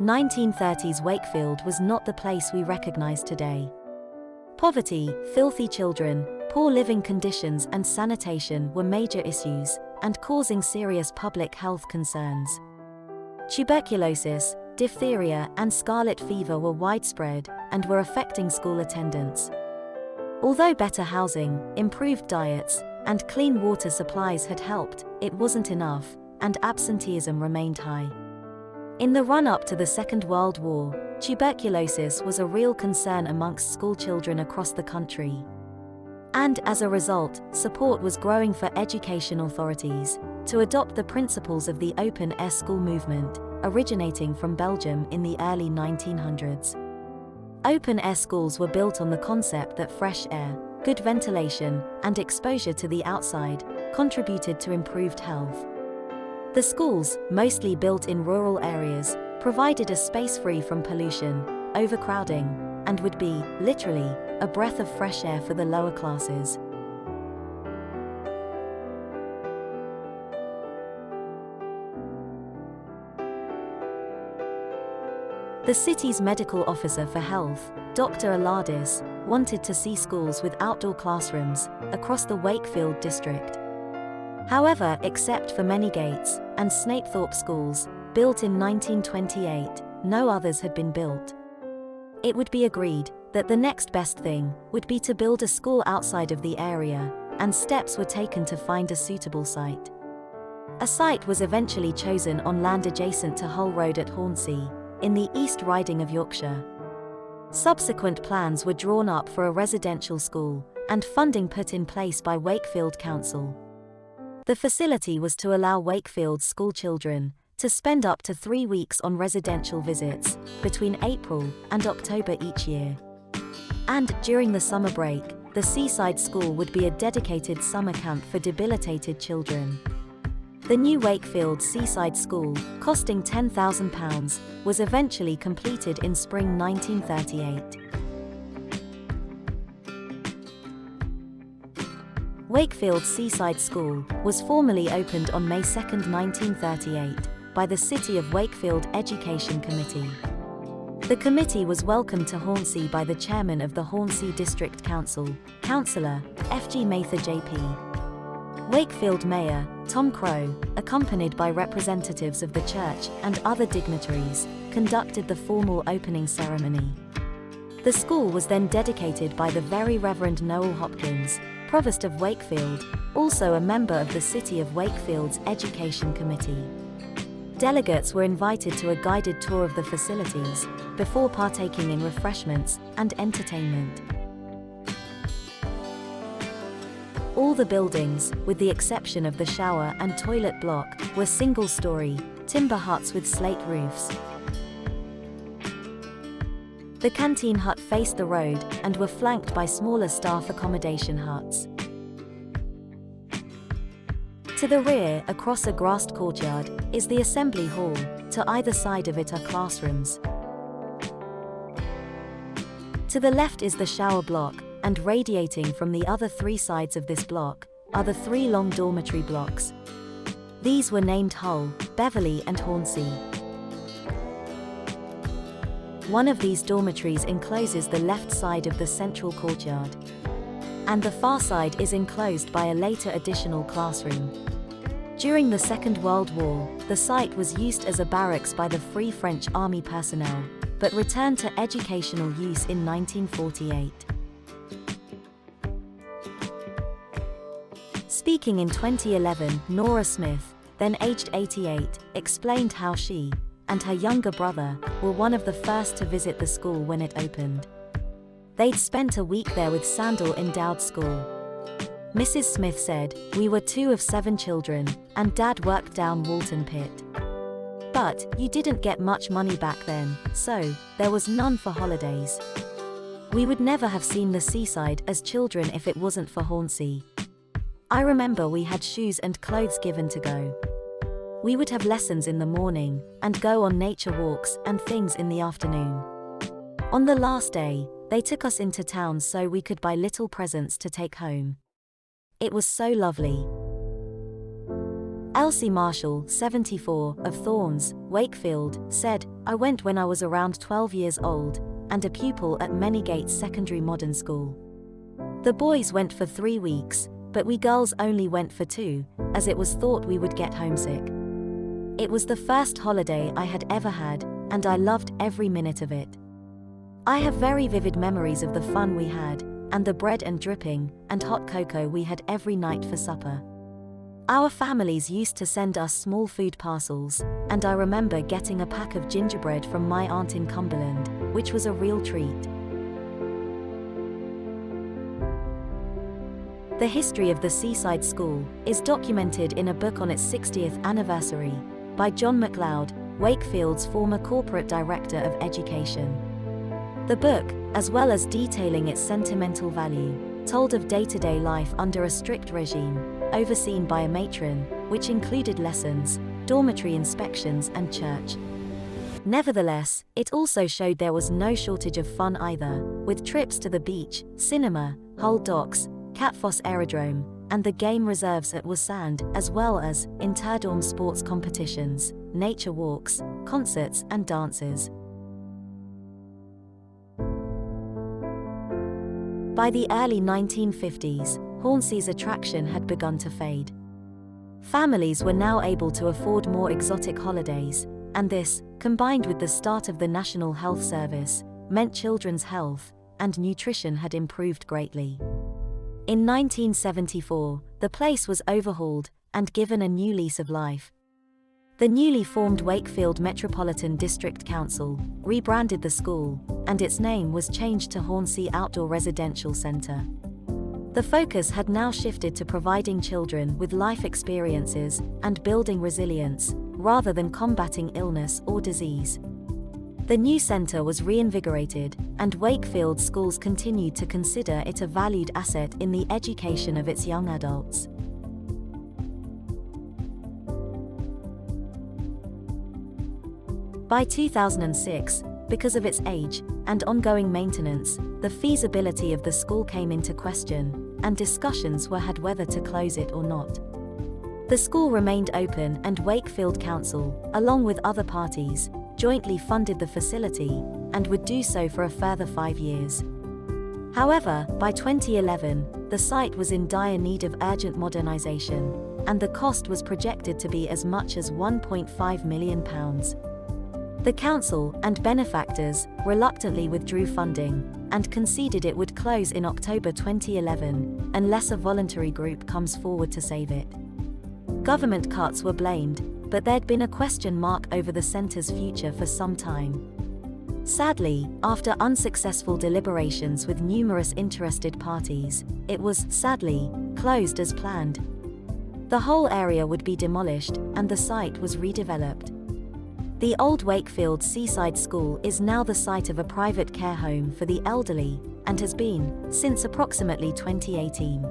1930s Wakefield was not the place we recognize today. Poverty, filthy children, poor living conditions and sanitation were major issues, and causing serious public health concerns. Tuberculosis, diphtheria and scarlet fever were widespread and were affecting school attendance. Although better housing, improved diets, and clean water supplies had helped, it wasn't enough, and absenteeism remained high. In the run-up to the Second World War, tuberculosis was a real concern amongst school children across the country. And as a result, support was growing for education authorities to adopt the principles of the open-air school movement, originating from Belgium in the early 1900s. Open-air schools were built on the concept that fresh air, good ventilation, and exposure to the outside contributed to improved health. The schools, mostly built in rural areas, provided a space free from pollution, overcrowding, and would be, literally, a breath of fresh air for the lower classes. The city's medical officer for health, Dr. Alardis, wanted to see schools with outdoor classrooms across the Wakefield district. However, except for many Gates and Snapethorpe schools, built in 1928, no others had been built. It would be agreed that the next best thing would be to build a school outside of the area, and steps were taken to find a suitable site. A site was eventually chosen on land adjacent to Hull Road at Hornsey, in the East Riding of Yorkshire. Subsequent plans were drawn up for a residential school, and funding put in place by Wakefield Council. The facility was to allow Wakefield's school children to spend up to 3 weeks on residential visits between April and October each year. And during the summer break, the Seaside School would be a dedicated summer camp for debilitated children. The new Wakefield Seaside School, costing £10,000, was eventually completed in spring 1938. Wakefield Seaside School was formally opened on May 2, 1938, by the City of Wakefield Education Committee. The committee was welcomed to Hornsey by the chairman of the Hornsey District Council, Councillor F.G. Mather JP. Wakefield Mayor Tom Crowe, accompanied by representatives of the church and other dignitaries, conducted the formal opening ceremony. The school was then dedicated by the Very Reverend Noel Hopkins, Provost of Wakefield, also a member of the City of Wakefield's Education Committee. Delegates were invited to a guided tour of the facilities, before partaking in refreshments and entertainment. All the buildings, with the exception of the shower and toilet block, were single-story, timber huts with slate roofs. The canteen hut faced the road and were flanked by smaller staff accommodation huts. To the rear, across a grassed courtyard, is the assembly hall. To either side of it are classrooms. To the left is the shower block, and radiating from the other 3 sides of this block are the 3 long dormitory blocks. These were named Hull, Beverley and Hornsey. One of these dormitories encloses the left side of the central courtyard, and the far side is enclosed by a later additional classroom. During the Second World War, the site was used as a barracks by the Free French Army personnel, but returned to educational use in 1948. Speaking in 2011, Nora Smith, then aged 88, explained how she and her younger brother were one of the first to visit the school when it opened. They'd spent a week there with Sandal Endowed School. Mrs. Smith said, "We were 2 of 7 children, and Dad worked down Walton Pit. But you didn't get much money back then, so there was none for holidays. We would never have seen the seaside as children if it wasn't for Hornsey. I remember we had shoes and clothes given to go. We would have lessons in the morning, and go on nature walks and things in the afternoon. On the last day, they took us into town so we could buy little presents to take home. It was so lovely." Elsie Marshall, 74, of Thorns, Wakefield, said, "I went when I was around 12 years old, and a pupil at Manygates Secondary Modern School. The boys went for 3 weeks, but we girls only went for 2, as it was thought we would get homesick. It was the first holiday I had ever had, and I loved every minute of it. I have very vivid memories of the fun we had, and the bread and dripping, and hot cocoa we had every night for supper. Our families used to send us small food parcels, and I remember getting a pack of gingerbread from my aunt in Cumberland, which was a real treat." The history of the Seaside School is documented in a book on its 60th anniversary by John MacLeod, Wakefield's former corporate director of education. The book, as well as detailing its sentimental value, told of day-to-day life under a strict regime, overseen by a matron, which included lessons, dormitory inspections and church. Nevertheless, it also showed there was no shortage of fun either, with trips to the beach, cinema, Hull Docks, Catfoss Aerodrome, and the game reserves at Wassand, as well as interdorm sports competitions, nature walks, concerts and dances. By the early 1950s, Hornsea's attraction had begun to fade. Families were now able to afford more exotic holidays, and this, combined with the start of the National Health Service, meant children's health and nutrition had improved greatly. In 1974, the place was overhauled and given a new lease of life. The newly formed Wakefield Metropolitan District Council rebranded the school, and its name was changed to Hornsea Outdoor Residential Centre. The focus had now shifted to providing children with life experiences and building resilience, rather than combating illness or disease. The new centre was reinvigorated, and Wakefield schools continued to consider it a valued asset in the education of its young adults. By 2006, because of its age and ongoing maintenance, the feasibility of the school came into question, and discussions were had whether to close it or not. The school remained open, and Wakefield Council, along with other parties, jointly funded the facility, and would do so for a further 5 years. However, by 2011, the site was in dire need of urgent modernisation, and the cost was projected to be as much as £1.5 million. The council and benefactors reluctantly withdrew funding and conceded it would close in October 2011 unless a voluntary group comes forward to save it. Government cuts were blamed, but there'd been a question mark over the centre's future for some time. Sadly, after unsuccessful deliberations with numerous interested parties, it was, sadly, closed as planned. The whole area would be demolished, and the site was redeveloped. The old Wakefield Seaside School is now the site of a private care home for the elderly, and has been, since approximately 2018.